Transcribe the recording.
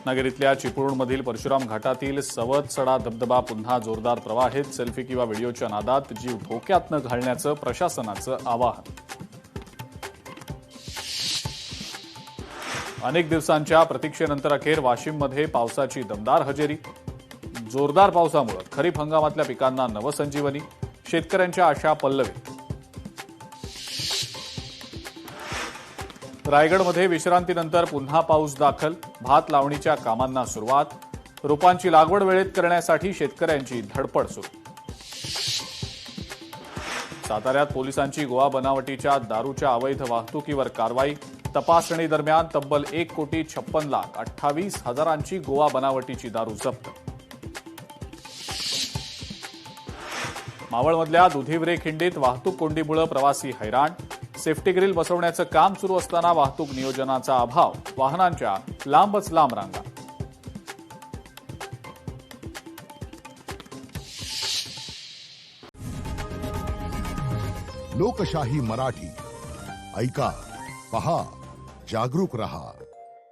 रत्नागिरीतल्या चिपळूणमधील परशुराम घाटातील सवत सडा धबधबा पुन्हा जोरदार प्रवाहित. सेल्फी किंवा व्हिडिओच्या नादात जीव धोक्यात न घालण्याचं प्रशासनाचं आवाहन. अनेक दिवसांच्या प्रतीक्षेनंतर अखेर वाशिममध्ये पावसाची दमदार हजेरी. जोरदार पावसामुळे खरीप हंगामातल्या पिकांना नवसंजीवनी. शेतकऱ्यांच्या आशा पल्लवीत. रायगडमध्ये विश्रांतीनंतर पुन्हा पाऊस दाखल. भात लावणीच्या कामांना सुरुवात. रोपांची लागवड वेळेत करण्यासाठी शेतकऱ्यांची धडपड सुरू. साताऱ्यात पोलिसांची गोवा बनावटीच्या दारूच्या अवैध वाहतुकीवर कारवाई. तपासणी दरम्यान तब्बल 1,56,28,000ची गोवा बनावटीची दारू जप्त. मावळमधल्या दुधिवरे खिंडीत वाहतूक कोंडीमुळे प्रवासी हैराण. सेफ्टी ग्रिल बसवण्याचं काम सुरू असताना वाहतूक नियोजनाचा अभाव. वाहनांच्या लांबच लांब रांगा. लोकशाही मराठी ऐका, पहा, जागरूक रहा.